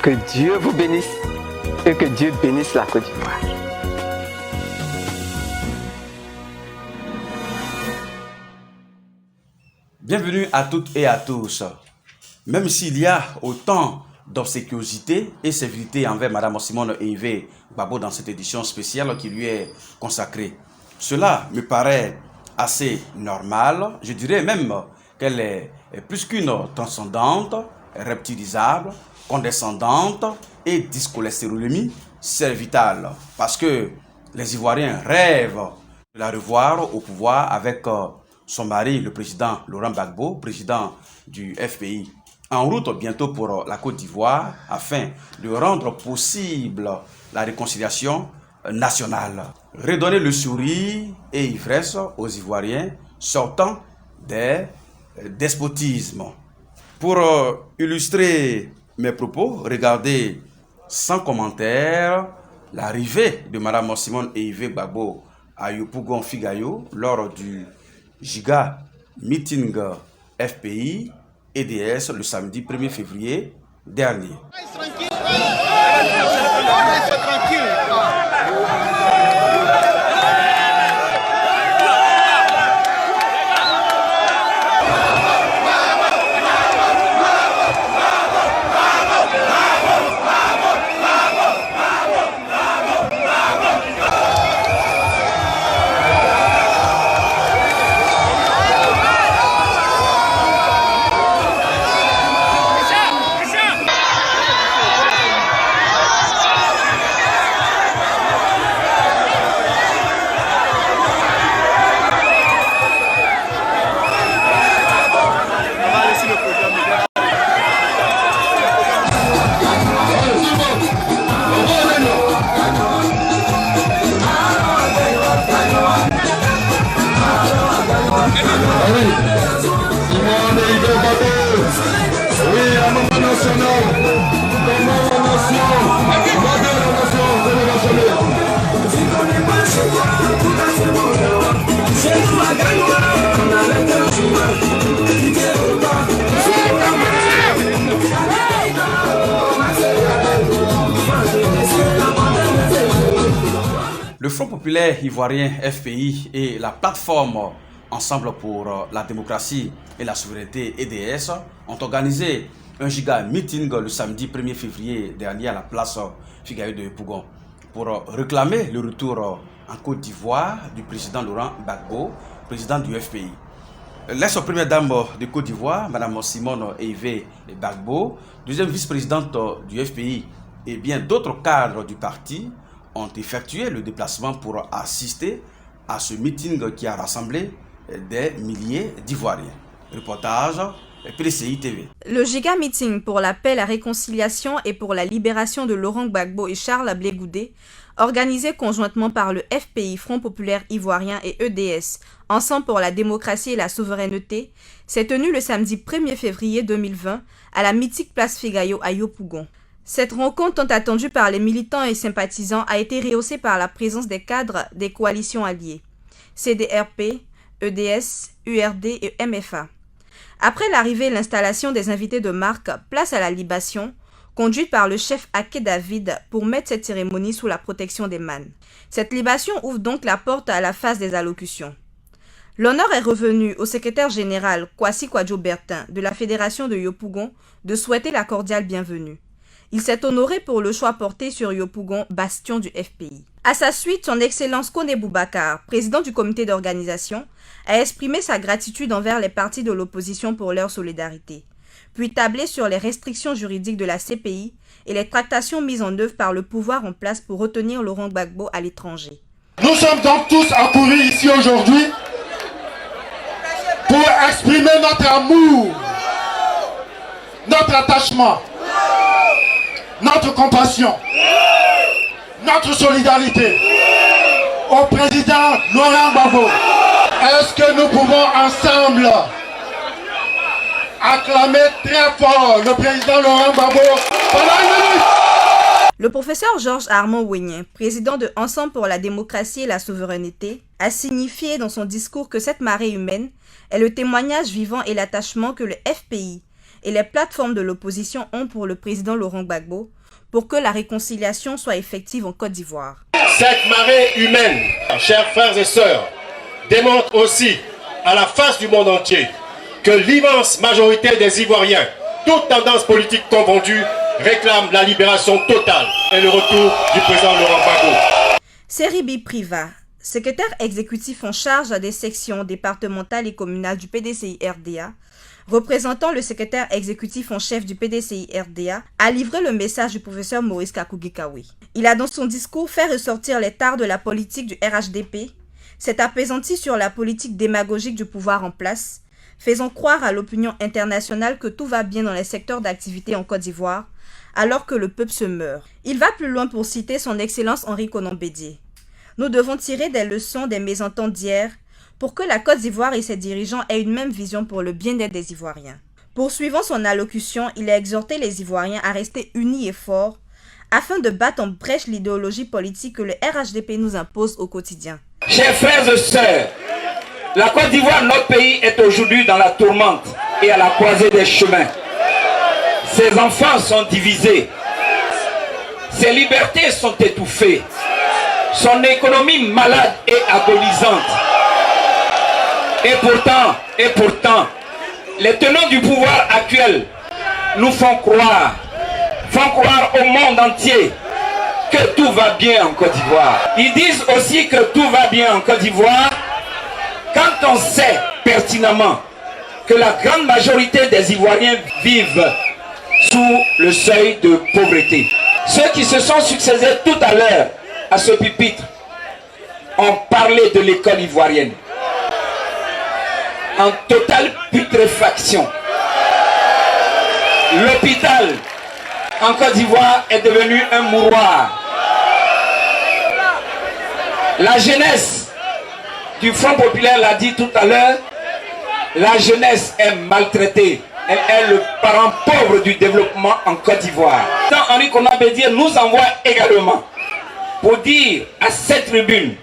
Que Dieu vous bénisse et que Dieu bénisse la Côte d'Ivoire. Bienvenue à toutes et à tous. Même s'il y a autant d'obséquiosité et sévérité envers Mme Simone Ehivey Gbagbo dans cette édition spéciale qui lui est consacrée, cela me paraît assez normal. Je dirais même qu'elle est plus qu'une transcendante, reptilisable, condescendante et dyscholestérolémie cervicale. Parce que les Ivoiriens rêvent de la revoir au pouvoir avec son mari, le président Laurent Gbagbo, président du FPI, en route bientôt pour la Côte d'Ivoire afin de rendre possible la réconciliation nationale. Redonner le sourire et ivresse aux Ivoiriens sortant des despotismes. Pour illustrer mes propos, regardez sans commentaire l'arrivée de Mme Simone Ehivey Gbagbo à Yopougon-Figayo lors du Giga Meeting FPI EDS le samedi 1er février dernier. Le Front populaire ivoirien FPI et la plateforme Ensemble pour la démocratie et la souveraineté EDS ont organisé un giga meeting le samedi 1er février dernier à la place Figayo de Yopougon pour réclamer le retour en Côte d'Ivoire du président Laurent Gbagbo, président du FPI. L'ex-première dame de Côte d'Ivoire, Mme Simone Ehivey Gbagbo, deuxième vice-présidente du FPI et bien d'autres cadres du parti ont effectué le déplacement pour assister à ce meeting qui a rassemblé des milliers d'Ivoiriens. Reportage PDCI TV. Le giga meeting pour la paix, la réconciliation et pour la libération de Laurent Gbagbo et Charles Blé Goudé, organisé conjointement par le FPI, Front populaire ivoirien et EDS, Ensemble pour la démocratie et la souveraineté, s'est tenu le samedi 1er février 2020 à la mythique place Figayo à Yopougon. Cette rencontre tant attendue par les militants et sympathisants a été rehaussée par la présence des cadres des coalitions alliées, CDRP, EDS, URD et MFA. Après l'arrivée et l'installation des invités de marque, place à la libation, conduite par le chef Ake David pour mettre cette cérémonie sous la protection des mânes. Cette libation ouvre donc la porte à la phase des allocutions. L'honneur est revenu au secrétaire général Kwasi Kwadjo Bertin de la Fédération de Yopougon de souhaiter la cordiale bienvenue. Il s'est honoré pour le choix porté sur Yopougon, bastion du FPI. À sa suite, son Excellence Kone Boubacar, président du comité d'organisation, a exprimé sa gratitude envers les partis de l'opposition pour leur solidarité, puis tablé sur les restrictions juridiques de la CPI et les tractations mises en œuvre par le pouvoir en place pour retenir Laurent Gbagbo à l'étranger. Nous sommes donc tous accourus ici aujourd'hui pour exprimer notre amour, notre attachement, notre compassion, notre solidarité au président Laurent Gbagbo. Est-ce que nous pouvons ensemble acclamer très fort le président Laurent Gbagbo pendant une minute? Le professeur Georges Armand Ouénien, président de Ensemble pour la démocratie et la souveraineté, a signifié dans son discours que cette marée humaine est le témoignage vivant et l'attachement que le FPI et les plateformes de l'opposition ont pour le président Laurent Gbagbo pour que la réconciliation soit effective en Côte d'Ivoire. Cette marée humaine, chers frères et sœurs, démontre aussi à la face du monde entier que l'immense majorité des Ivoiriens, toutes tendances politiques confondues, réclament la libération totale et le retour du président Laurent Gbagbo. Seribi Priva, secrétaire exécutif en charge des sections départementales et communales du PDCI-RDA, représentant le secrétaire exécutif en chef du PDCI-RDA, a livré le message du professeur Maurice Kakougui-Kawi. Il a dans son discours fait ressortir les tares de la politique du RHDP, s'est apaisanti sur la politique démagogique du pouvoir en place, faisant croire à l'opinion internationale que tout va bien dans les secteurs d'activité en Côte d'Ivoire, alors que le peuple se meurt. Il va plus loin pour citer son Excellence Henri Konan Bédié. Nous devons tirer des leçons des mésententes d'hier pour que la Côte d'Ivoire et ses dirigeants aient une même vision pour le bien-être des Ivoiriens. Poursuivant son allocution, il a exhorté les Ivoiriens à rester unis et forts afin de battre en brèche l'idéologie politique que le RHDP nous impose au quotidien. Chers frères et sœurs, la Côte d'Ivoire, notre pays, est aujourd'hui dans la tourmente et à la croisée des chemins. Ses enfants sont divisés, ses libertés sont étouffées, son économie malade et agonisante. Et pourtant, les tenants du pouvoir actuel nous font croire au monde entier que tout va bien en Côte d'Ivoire. Ils disent aussi que tout va bien en Côte d'Ivoire quand on sait pertinemment que la grande majorité des Ivoiriens vivent sous le seuil de pauvreté. Ceux qui se sont succédés tout à l'heure à ce pupitre ont parlé de l'école ivoirienne en totale putréfaction. L'hôpital en Côte d'Ivoire est devenu un mouroir. La jeunesse du Front populaire l'a dit tout à l'heure, la jeunesse est maltraitée. Elle est le parent pauvre du développement en Côte d'Ivoire. Henri Konan Bédié nous envoie également pour dire à cette tribune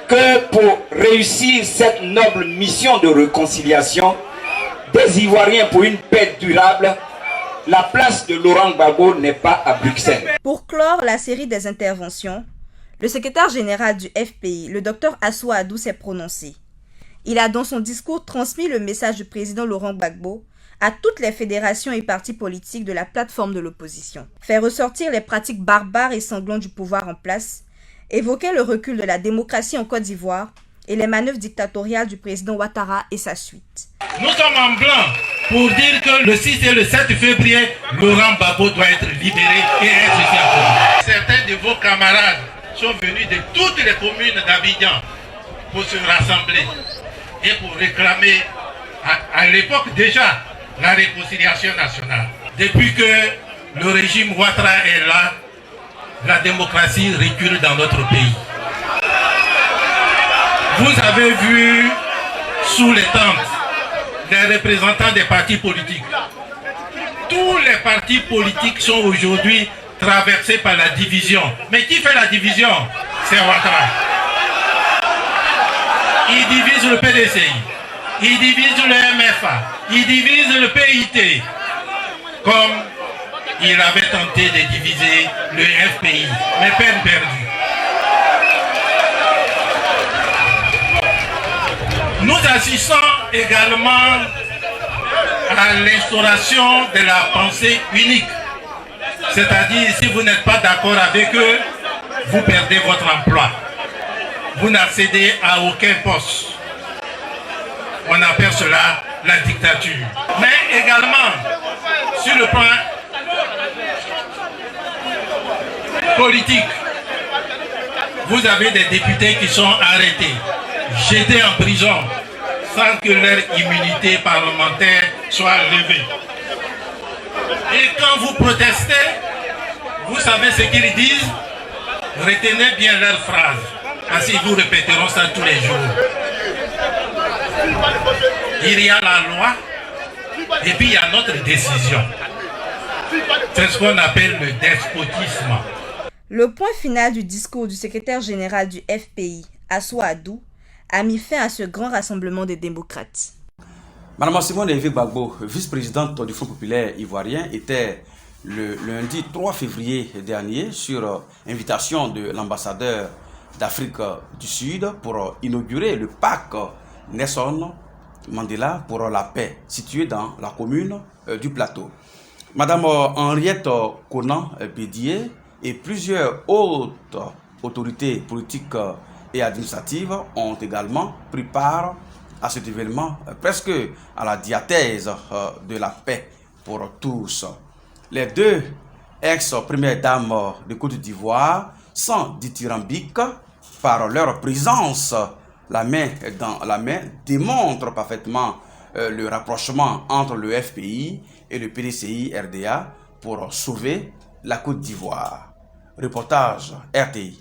que pour réussir cette noble mission de réconciliation des Ivoiriens pour une paix durable, la place de Laurent Gbagbo n'est pas à Bruxelles. Pour clore la série des interventions, le secrétaire général du FPI, le Dr Assou Adou, s'est prononcé. Il a dans son discours transmis le message du président Laurent Gbagbo à toutes les fédérations et partis politiques de la plateforme de l'opposition. Faire ressortir les pratiques barbares et sanglantes du pouvoir en place, évoquer le recul de la démocratie en Côte d'Ivoire et les manœuvres dictatoriales du président Ouattara et sa suite. Nous sommes en blanc pour dire que le 6 et le 7 février, Laurent Gbagbo doit être libéré et être ici à Côte. Certains de vos camarades sont venus de toutes les communes d'Abidjan pour se rassembler et pour réclamer à l'époque déjà la réconciliation nationale. Depuis que le régime Ouattara est là, la démocratie recule dans notre pays. Vous avez vu sous les tentes les représentants des partis politiques. Tous les partis politiques sont aujourd'hui traversés par la division. Mais qui fait la division? C'est Ouattara. Il divise le PDCI, il divise le MFA, il divise le PIT, comme il avait tenté de diviser le FPI, mais peine perdue. Nous assistons également à l'instauration de la pensée unique. C'est-à-dire, si vous n'êtes pas d'accord avec eux, vous perdez votre emploi. Vous n'accédez à aucun poste. On appelle cela la dictature. Mais également, sur le plan politique, vous avez des députés qui sont arrêtés, jetés en prison, sans que leur immunité parlementaire soit levée. Et quand vous protestez, vous savez ce qu'ils disent? Retenez bien leurs phrases. Ainsi, vous répéteront ça tous les jours. Il y a la loi et puis il y a notre décision. C'est ce qu'on appelle le despotisme. Le point final du discours du secrétaire général du FPI, Assou Adou, a mis fin à ce grand rassemblement des démocrates. Madame Simone Evé Gbagbo, vice-présidente du Front populaire ivoirien, était le lundi 3 février dernier sur invitation de l'ambassadeur d'Afrique du Sud pour inaugurer le parc Nelson Mandela pour la paix, situé dans la commune du Plateau. Madame Henriette Konan Bédié et plusieurs autres autorités politiques et administratives ont également pris part à cet événement, presque à la diathèse de la paix pour tous. Les deux ex-premières dames de Côte d'Ivoire sont dithyrambiques par leur présence, la main dans la main, démontrent parfaitement le rapprochement entre le FPI et le PDCI RDA pour sauver la Côte d'Ivoire. Reportage RTI.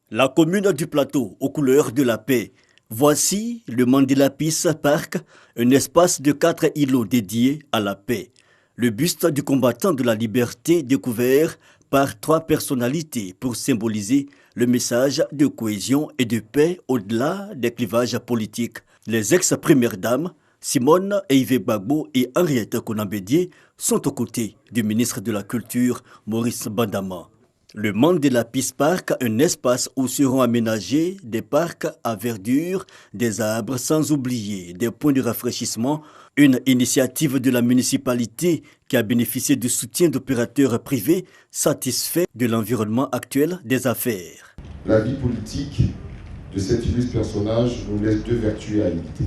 La commune du Plateau aux couleurs de la paix. Voici le Mandela Peace Park, un espace de 4 îlots dédiés à la paix. Le buste du combattant de la liberté découvert par 3 personnalités pour symboliser le message de cohésion et de paix au-delà des clivages politiques. Les ex-premières dames, Simone Evé Gbagbo et Henriette Konan Bédié, sont aux côtés du ministre de la Culture, Maurice Bandama. Le Mandela Peace Park, un espace où seront aménagés des parcs à verdure, des arbres, sans oublier des points de rafraîchissement, une initiative de la municipalité qui a bénéficié du soutien d'opérateurs privés satisfaits de l'environnement actuel des affaires. La vie politique de cet illustre personnage nous laisse 2 vertus à imiter: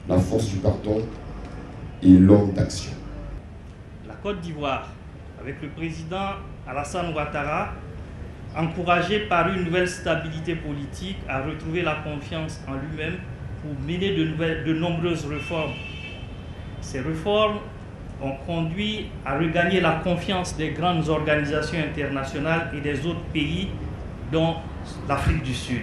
la force du pardon et l'homme d'action. La Côte d'Ivoire, avec le président Alassane Ouattara, encouragé par une nouvelle stabilité politique, a retrouvé la confiance en lui-même pour mener de nombreuses réformes. Ces réformes ont conduit à regagner la confiance des grandes organisations internationales et des autres pays, dont l'Afrique du Sud.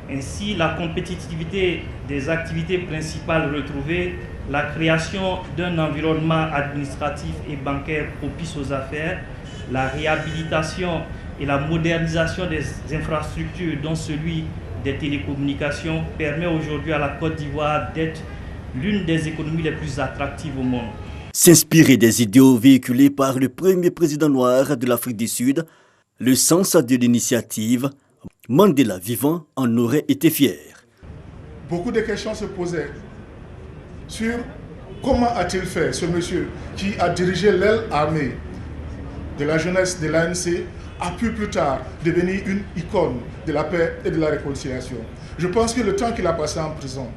Ainsi, la compétitivité des activités principales retrouvées, la création d'un environnement administratif et bancaire propice aux affaires, la réhabilitation et la modernisation des infrastructures, dont celui des télécommunications, permet aujourd'hui à la Côte d'Ivoire d'être l'une des économies les plus attractives au monde. S'inspirer des idéaux véhiculés par le premier président noir de l'Afrique du Sud, le sens de l'initiative, Mandela vivant en aurait été fier. Beaucoup de questions se posaient sur comment a-t-il fait, ce monsieur qui a dirigé l'aile armée de la jeunesse de l'ANC, a pu plus tard devenir une icône de la paix et de la réconciliation. Je pense que le temps qu'il a passé en prison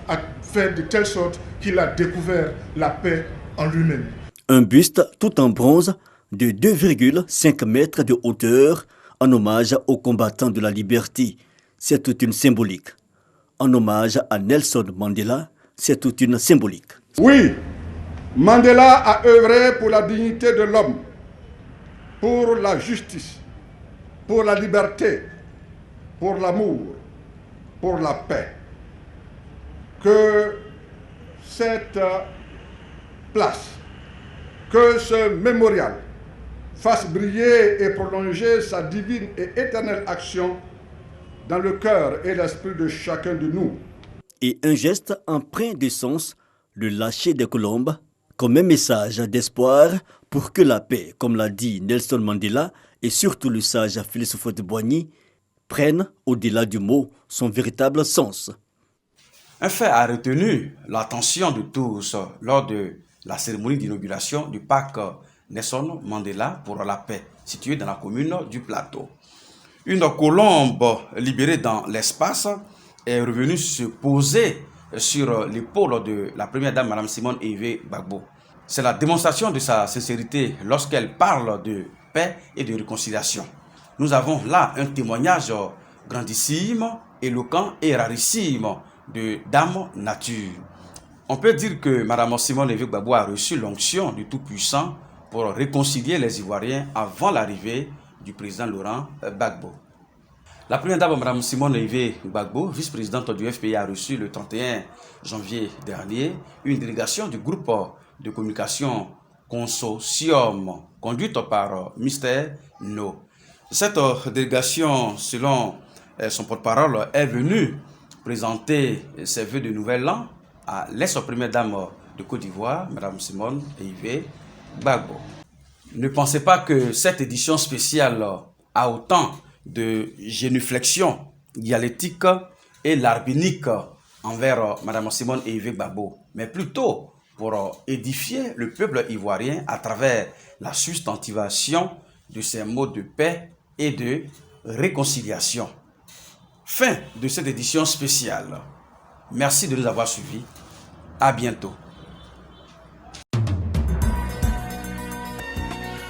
a fait de telle sorte qu'il a découvert la paix en lui-même. Un buste tout en bronze de 2,5 mètres de hauteur en hommage aux combattants de la liberté. C'est toute une symbolique. En hommage à Nelson Mandela, c'est toute une symbolique. Oui, Mandela a œuvré pour la dignité de l'homme, pour la justice, pour la liberté, pour l'amour, pour la paix. Que cette place, que ce mémorial fasse briller et prolonger sa divine et éternelle action dans le cœur et l'esprit de chacun de nous. Et un geste empreint de sens, le lâcher des colombes, comme un message d'espoir pour que la paix, comme l'a dit Nelson Mandela et surtout le sage Félix Houphouët-Boigny, prenne, au-delà du mot, son véritable sens. Un fait a retenu l'attention de tous lors de la cérémonie d'inauguration du parc Nelson Mandela pour la paix, situé dans la commune du Plateau. Une colombe libérée dans l'espace est revenue se poser sur l'épaule de la première dame, Mme Simone Evé Gbagbo. C'est la démonstration de sa sincérité lorsqu'elle parle de paix et de réconciliation. Nous avons là un témoignage grandissime, éloquent et rarissime de Dame Nature. On peut dire que Mme Simone Evé Gbagbo a reçu l'onction du Tout-Puissant pour réconcilier les Ivoiriens avant l'arrivée du président Laurent Gbagbo. La première dame, Mme Simone Evé Gbagbo, vice-présidente du FPI, a reçu le 31 janvier dernier une délégation du groupe de communication Consortium, conduite par Mr. No. Cette délégation, selon son porte-parole, est venue présenter ses vœux de nouvel an à l'ex-première dame de Côte d'Ivoire, Mme Simone Eyivé Gbagbo. Ne pensez pas que cette édition spéciale a autant de génuflexion dialectique et larbinique envers Mme Simone Eyivé Gbagbo, mais plutôt pour édifier le peuple ivoirien à travers la substantivation de ces mots de paix et de réconciliation. Fin de cette édition spéciale. Merci de nous avoir suivis. À bientôt.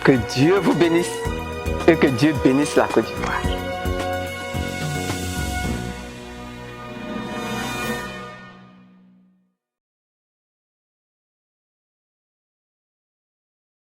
Que Dieu vous bénisse et que Dieu bénisse la Côte d'Ivoire.